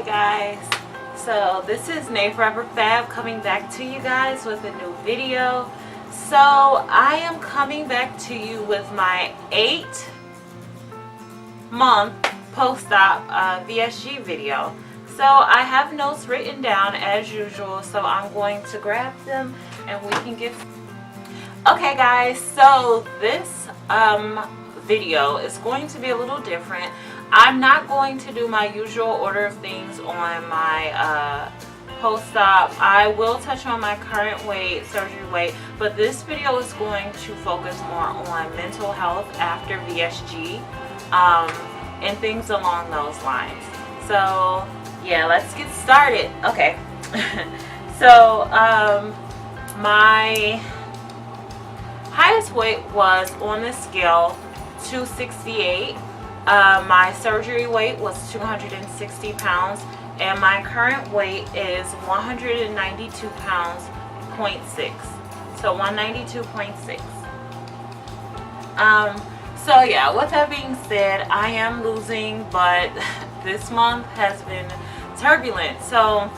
guys, so this is Nay Forever Fab coming back to you guys with a new video. So I am coming back to you with my 8-month post-op VSG video. So I have notes written down as usual, so I'm going to grab them and we can get. Okay guys, so this video is going to be a little different. I'm not going to do my usual order of things on my post-op. I will touch on my current weight, surgery weight, but this video is going to focus more on mental health after VSG and things along those lines. So yeah, let's get started. Okay. So my highest weight was on the scale 268. My surgery weight was 260 pounds, and my current weight is 192 pounds, 0.6. So 192.6. So yeah, with that being said, I am losing, but this month has been turbulent. So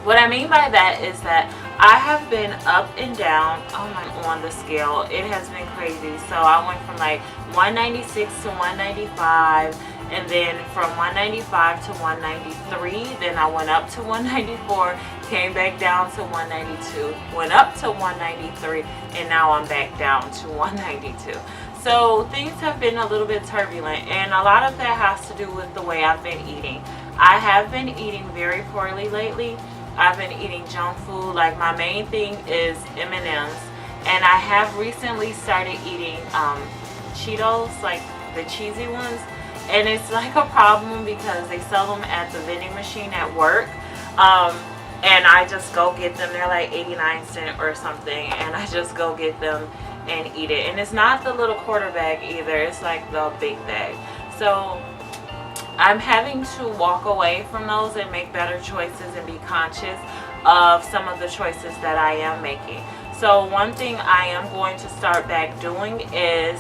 what I mean by that is that I have been up and down on the scale. It has been crazy. So I went from like 196 to 195, and then from 195 to 193, then I went up to 194, came back down to 192, went up to 193, and now I'm back down to 192. So things have been a little bit turbulent, and a lot of that has to do with the way I've been eating. I have been eating very poorly lately. I've been eating junk food. Like, my main thing is M&Ms, and I have recently started eating Cheetos, like the cheesy ones, and it's like a problem because they sell them at the vending machine at work, and I just go get them. They're like 89 cents or something, and I just go get them and eat it. And it's not the little quarter bag either, it's like the big bag. So I'm having to walk away from those and make better choices and be conscious of some of the choices that I am making. So one thing I am going to start back doing is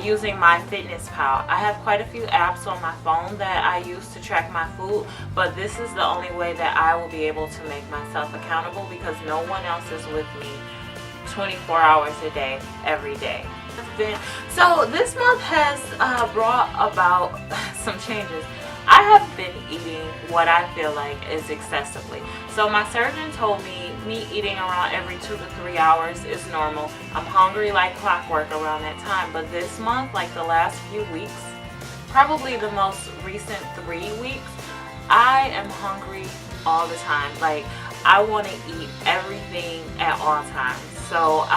using MyFitnessPal. I have quite a few apps on my phone that I use to track my food, but this is the only way that I will be able to make myself accountable, because no one else is with me 24 hours a day, every day. So this month has brought about some changes. I have been eating what I feel like is excessively. So my surgeon told me eating around every 2 to 3 hours is normal. I'm hungry like clockwork around that time. But this month, like the last few weeks, probably the most recent 3 weeks, I am hungry all the time. Like, I want to eat everything at all times. So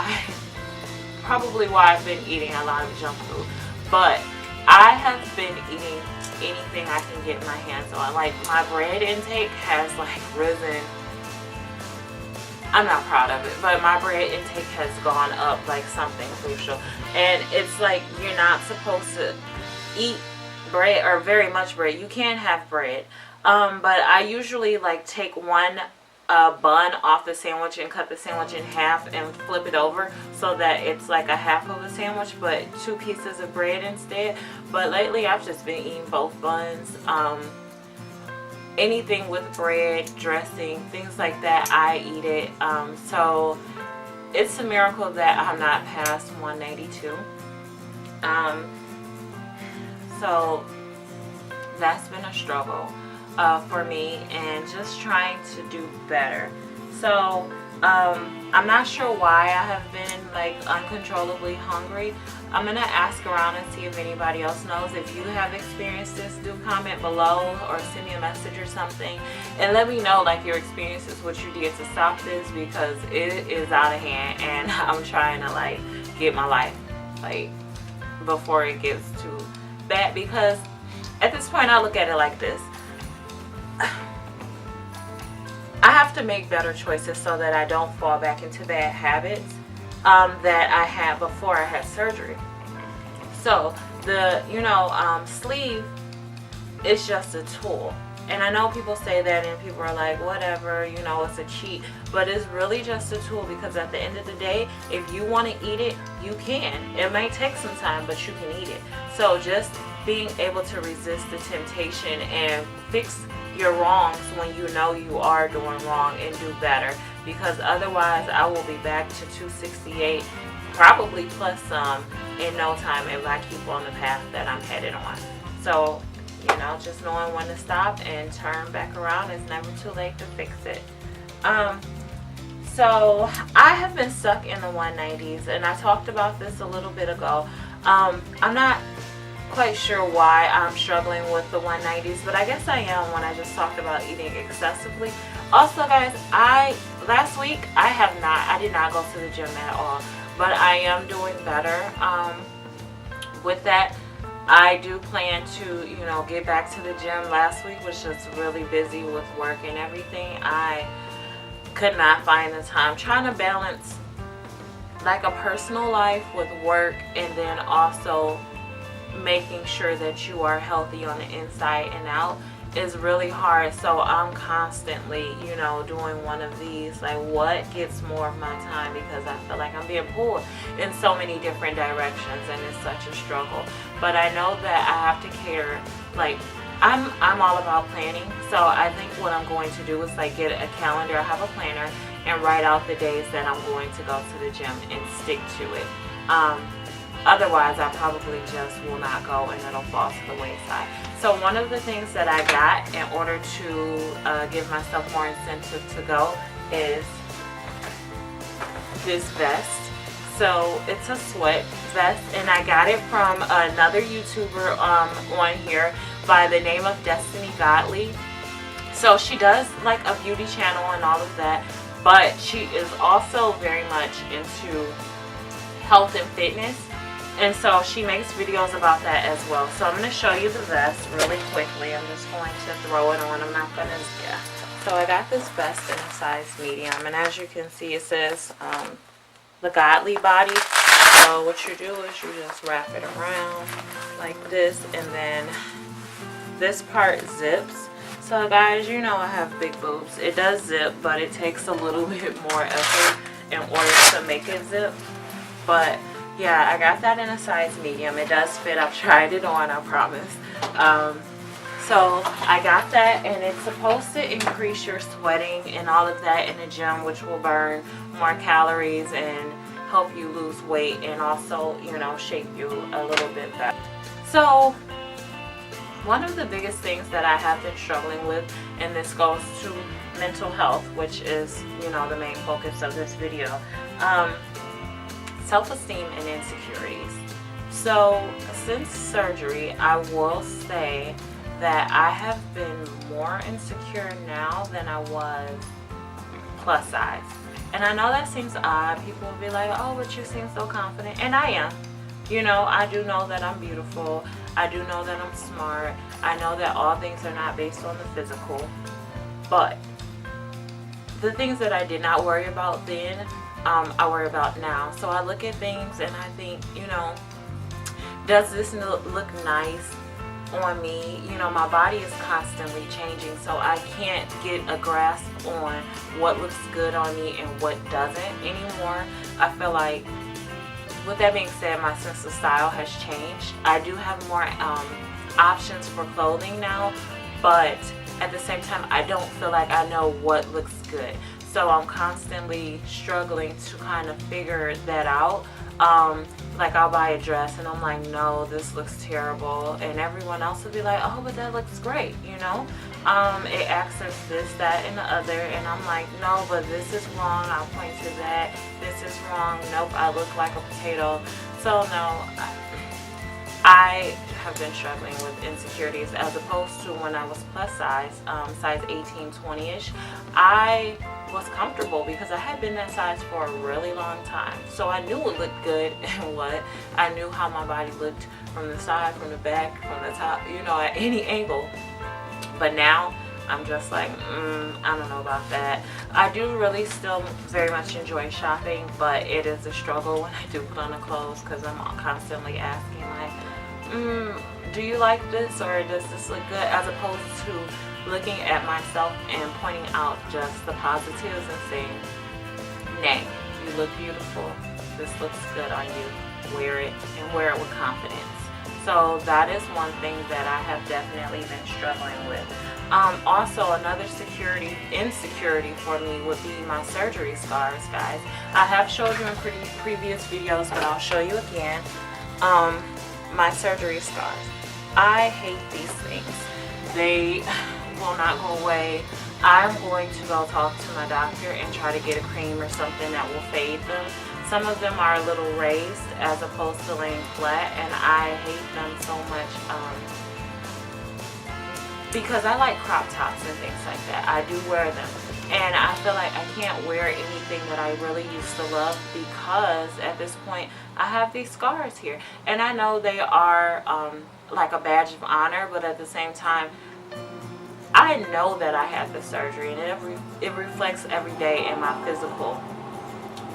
probably why I've been eating a lot of junk food, but I have been eating anything I can get my hands on. Like, my bread intake has like risen. I'm not proud of it, but my bread intake has gone up like something crucial. And it's like, you're not supposed to eat bread or very much bread. You can have bread, but I usually like take one bun off the sandwich and cut the sandwich in half and flip it over so that it's like a half of a sandwich, but 2 pieces of bread instead. But lately I've just been eating both buns. Anything with bread, dressing, things like that, I eat it. So it's a miracle that I'm not past 192. So that's been a struggle for me, and just trying to do better. So I'm not sure why I have been like uncontrollably hungry. I'm gonna ask around and see if anybody else knows. If you have experienced this, do comment below or send me a message or something and let me know like your experiences, what you did to stop this, because it is out of hand and I'm trying to like get my life like before it gets too bad. Because at this point I look at it like this: I have to make better choices so that I don't fall back into bad habits that I had before I had surgery. So the sleeve is just a tool, and I know people say that and people are like, whatever, it's a cheat, but it's really just a tool, because at the end of the day, if you want to eat it, you can. It might take some time, but you can eat it. So just being able to resist the temptation and fix your wrongs when you know you are doing wrong and do better, because otherwise I will be back to 268, probably plus some, in no time if I keep on the path that I'm headed on. So, you know, just knowing when to stop and turn back around, is never too late to fix it. So I have been stuck in the 190s, and I talked about this a little bit ago. I'm not quite sure why I'm struggling with the 190s, but I guess I am when I just talked about eating excessively. Also, guys, last week I did not go to the gym at all, but I am doing better with that. I do plan to, you know, get back to the gym. Last week was just really busy with work and everything. I could not find the time, trying to balance like a personal life with work, and then also making sure that you are healthy on the inside and out is really hard. So I'm constantly, you know, doing one of these, like what gets more of my time, because I feel like I'm being pulled in so many different directions, and it's such a struggle. But I know that I have to care, like I'm all about planning. So I think what I'm going to do is like get a calendar, I have a planner, and write out the days that I'm going to go to the gym and stick to it. Otherwise, I probably just will not go, and it'll fall to the wayside. So one of the things that I got in order to give myself more incentive to go is this vest. So it's a sweat vest, and I got it from another YouTuber on here by the name of Destiny Godly. So she does like a beauty channel and all of that, but she is also very much into health and fitness. And so she makes videos about that as well. So I'm going to show you the vest really quickly. I'm just going to throw it on. I'm not going to, yeah. So I got this vest in a size medium. And as you can see, it says the Godly Body. So what you do is you just wrap it around like this. And then this part zips. So guys, you know I have big boobs. It does zip, but it takes a little bit more effort in order to make it zip. But yeah, I got that in a size medium. It does fit. I've tried it on, I promise. So I got that, and it's supposed to increase your sweating and all of that in the gym, which will burn more calories and help you lose weight, and also, you know, shape you a little bit better. So one of the biggest things that I have been struggling with, and this goes to mental health, which is, you know, the main focus of this video, self-esteem and insecurities. So since surgery, I will say that I have been more insecure now than I was plus size. And I know that seems odd. People will be like, oh, but you seem so confident. And I am. You know, I do know that I'm beautiful. I do know that I'm smart. I know that all things are not based on the physical. But the things that I did not worry about then, I worry about now. So I look at things and I think, you know, does this look nice on me? You know, my body is constantly changing, so I can't get a grasp on what looks good on me and what doesn't anymore. I feel like, with that being said, my sense of style has changed. I do have more options for clothing now, but at the same time, I don't feel like I know what looks good. So I'm constantly struggling to kind of figure that out. Like I'll buy a dress and I'm like, no, this looks terrible. And everyone else will be like, oh, but that looks great, you know? It accents this, that, and the other. And I'm like, no, but this is wrong. I'll point to that. This is wrong. Nope, I look like a potato. So no, I have been struggling with insecurities, as opposed to when I was plus size, size 18, 20-ish. I was comfortable because I had been that size for a really long time. So I knew what looked good and what. I knew how my body looked from the side, from the back, from the top, you know, at any angle. But now I'm just like, I don't know about that. I do really still very much enjoy shopping, but it is a struggle when I do put on the clothes, because I'm constantly asking like, do you like this, or does this look good, as opposed to looking at myself and pointing out just the positives and saying, nay, you look beautiful, this looks good on you, wear it, and wear it with confidence. So that is one thing that I have definitely been struggling with. Also, another insecurity for me would be my surgery scars, guys. I have showed you in previous videos, but I'll show you again. My surgery scars. I hate these things. They will not go away. I'm going to go talk to my doctor and try to get a cream or something that will fade them. Some of them are a little raised as opposed to laying flat, and I hate them so much because I like crop tops and things like that. I do wear them, and I feel like I can't wear anything that I really used to love because at this point I have these scars here, and I know they are like a badge of honor, but at the same time I know that I had the surgery, and it reflects every day in my physical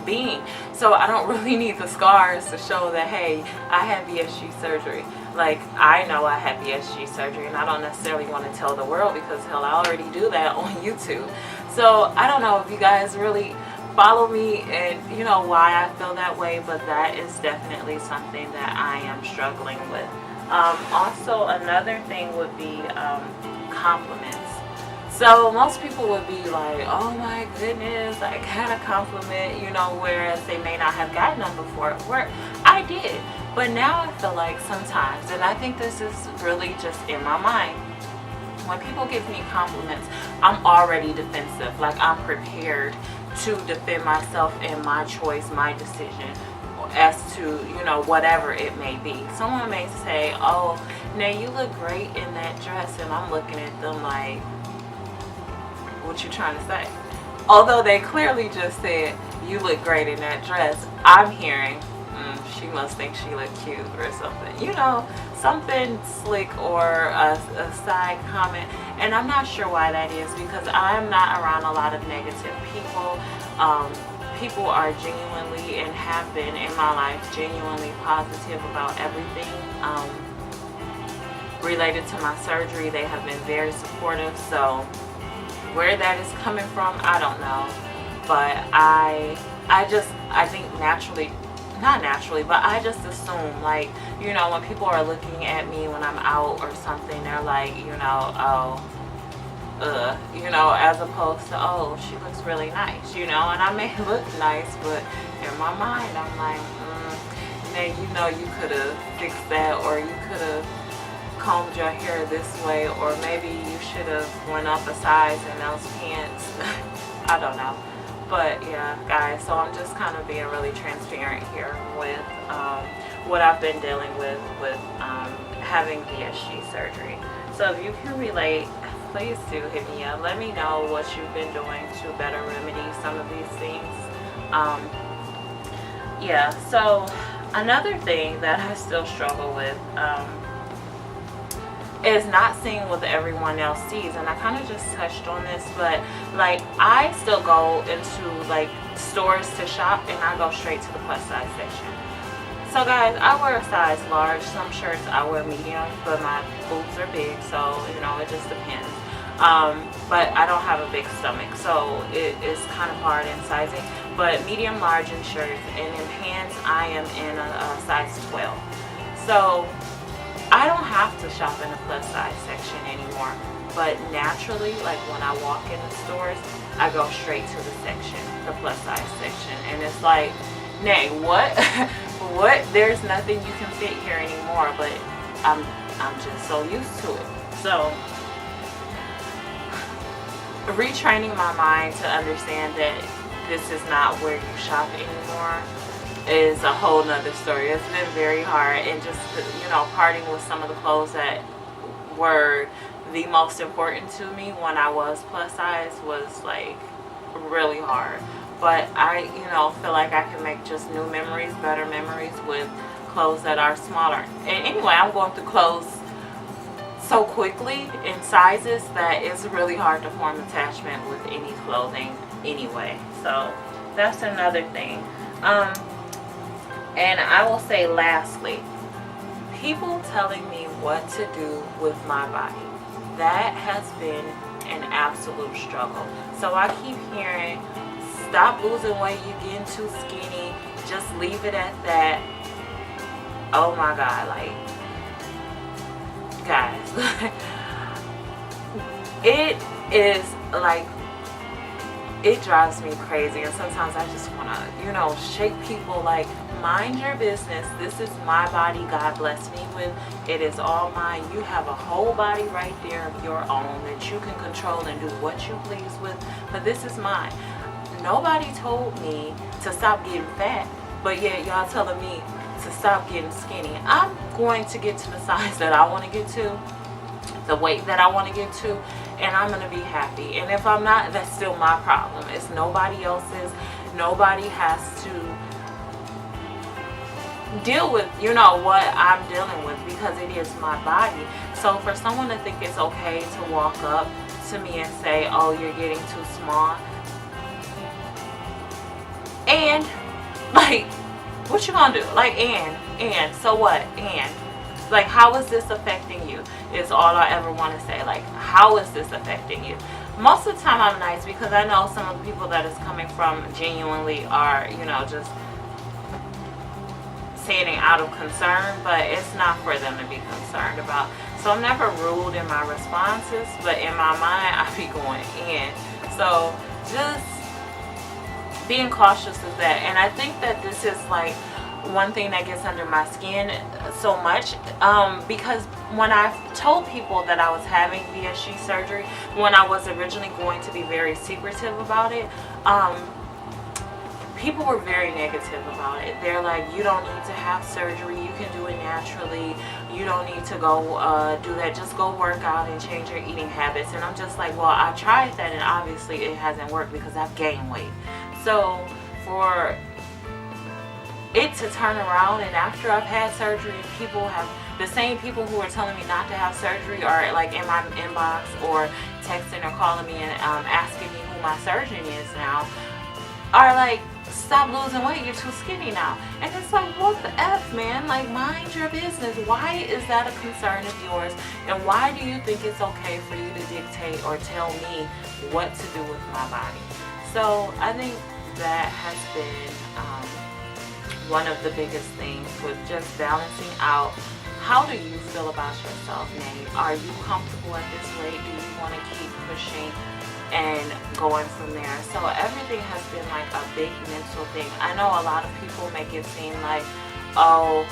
being. So I don't really need the scars to show that, hey, I had VSG surgery. Like, I know I had VSG surgery, and I don't necessarily want to tell the world because, hell, I already do that on YouTube. So I don't know if you guys really follow me and you know why I feel that way, but that is definitely something that I am struggling with. Also, another thing would be compliments. So most people would be like, oh my goodness, I got a compliment, you know, whereas they may not have gotten them before at work. I did, but now I feel like sometimes, and I think this is really just in my mind, when people give me compliments, I'm already defensive. Like, I'm prepared to defend myself and my choice, my decision as to, you know, whatever it may be. Someone may say, oh, now you look great in that dress, and I'm looking at them like, what you trying to say? Although they clearly just said you look great in that dress, I'm hearing she must think she look cute or something, you know, something slick or a side comment. And I'm not sure why that is, because I'm not around a lot of negative people. People are genuinely, and have been in my life, genuinely positive about everything related to my surgery. They have been very supportive. So where that is coming from, I don't know, but I think naturally, not naturally, but I just assume, like, you know, when people are looking at me when I'm out or something, they're like, you know, oh, you know, as opposed to, oh, she looks really nice, you know. And I may look nice, but in my mind I'm like, now, you know, you could have fixed that, or you could have combed your hair this way, or maybe you should have went up a size in those pants. I don't know, but yeah, guys, so I'm just kind of being really transparent here with what I've been dealing with having VSG surgery. So if you can relate, please do hit me up. Let me know what you've been doing to better remedy some of these things. Yeah, so another thing that I still struggle with is not seeing what everyone else sees. And I kind of just touched on this, but like, I still go into like stores to shop, and I go straight to the plus size section. So guys, I wear a size large. Some shirts I wear medium, but my boobs are big, so you know, it just depends. But I don't have a big stomach, so it is kind of hard in sizing. But medium, large in shirts, and in pants I am in a size 12. So I don't have to shop in the plus size section anymore, but naturally, like when I walk in the stores, I go straight to the section, the plus size section, and it's like, nay, what? What? There's nothing you can fit here anymore, but I'm just so used to it. So retraining my mind to understand that this is not where you shop anymore is a whole nother story. It's been very hard, and just, you know, parting with some of the clothes that were the most important to me when I was plus size was like really hard. But I, you know, feel like I can make just new memories, better memories with clothes that are smaller. And anyway, I'm going through clothes so quickly in sizes that it's really hard to form attachment with any clothing anyway. So that's another thing. And I will say lastly, people telling me what to do with my body, that has been an absolute struggle. So I keep hearing, stop losing weight, you're getting too skinny, just leave it at that. Oh my God, like, It is like, it drives me crazy, and sometimes I just want to, you know, shake people like, mind your business. This is my body God blessed me with. It is all mine. You have a whole body right there of your own that you can control and do what you please with, but this is mine. Nobody told me to stop getting fat, but yet y'all telling me to stop getting skinny. I'm going to get to the size that I want to get to, the weight that I want to get to, and I'm going to be happy. And if I'm not, that's still my problem. It's nobody else's. Nobody has to deal with, you know, what I'm dealing with, because it is my body. So for someone to think it's okay to walk up to me and say, oh, you're getting too small, and like, what you gonna do? Like, and so what? And like, how is this affecting you is all I ever want to say. Like, how is this affecting you? Most of the time I'm nice, because I know some of the people that it's coming from genuinely are, you know, just saying it out of concern, but it's not for them to be concerned about. So I'm never rude in my responses, but in my mind I be going in. So just being cautious of that. And I think that this is like one thing that gets under my skin so much, because when I told people that I was having VSG surgery, when I was originally going to be very secretive about it, people were very negative about it. They're like, you don't need to have surgery, you can do it naturally, you don't need to go do that, just go work out and change your eating habits. And I'm just like, well, I tried that and obviously it hasn't worked, because I've gained weight. So for it to turn around, and after I've had surgery, people have, the same people who are telling me not to have surgery are like in my inbox or texting or calling me and asking me who my surgeon is now, are like, stop losing weight, you're too skinny now. And it's like, what the F, man? Like, mind your business. Why is that a concern of yours? And why do you think it's okay for you to dictate or tell me what to do with my body? So I think that has been one of the biggest things with just balancing out. How do you feel about yourself, Nay? Are you comfortable at this weight? Do you want to keep pushing and going from there? So everything has been like a big mental thing. I know a lot of people make it seem like, oh,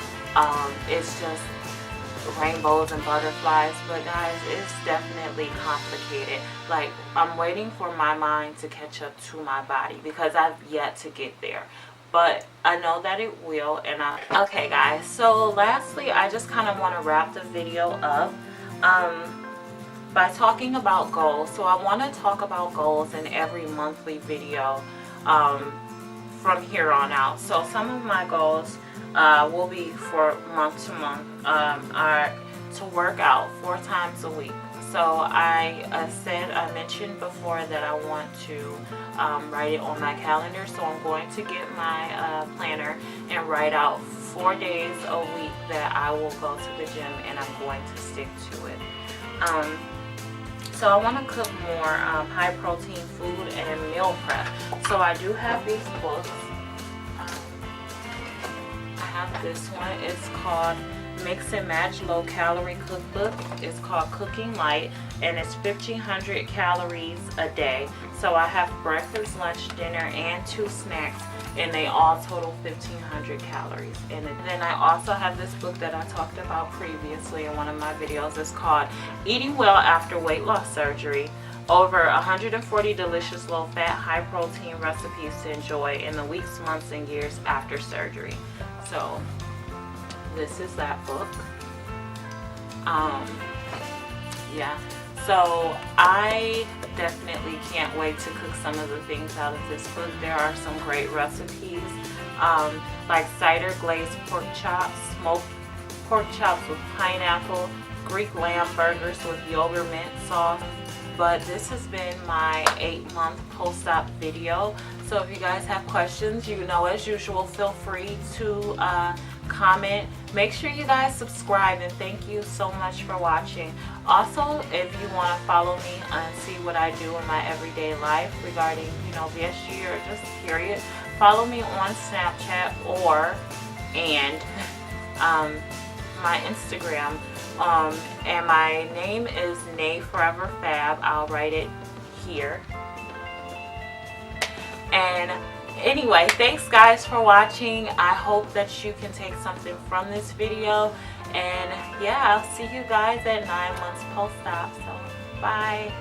it's just rainbows and butterflies, but guys, it's definitely complicated. Like, I'm waiting for my mind to catch up to my body, because I've yet to get there, but I know that it will. And okay guys, so lastly, I just kind of want to wrap the video up by talking about goals. So I want to talk about goals in every monthly video from here on out. So some of my goals will be for month to month are to work out 4 times a week. So I mentioned before that I want to write it on my calendar. So I'm going to get my planner and write out 4 days a week that I will go to the gym, and I'm going to stick to it. So I want to cook more high protein food and meal prep. So I do have these books. I have this one. It's called Mix and Match Low Calorie Cookbook. It's called Cooking Light, and it's 1,500 calories a day. So I have breakfast, lunch, dinner, and 2 snacks, and they all total 1,500 calories. And then I also have this book that I talked about previously in one of my videos. It's called Eating Well After Weight Loss Surgery. Over 140 delicious low-fat, high-protein recipes to enjoy in the weeks, months, and years after surgery. So this is that book. Yeah. So I definitely can't wait to cook some of the things out of this book. There are some great recipes, like cider glazed pork chops, smoked pork chops with pineapple, Greek lamb burgers with yogurt mint sauce. But this has been my 8-month post-op video. So if you guys have questions, you know, as usual, feel free to comment. Make sure you guys subscribe, and thank you so much for watching. Also, if you want to follow me and see what I do in my everyday life regarding, you know, VSG or just period, follow me on Snapchat or my Instagram, And my name is Nay Forever Fab. I'll write it here. And anyway, thanks guys for watching. I hope that you can take something from this video. And yeah, I'll see you guys at 9 months post-op. So bye.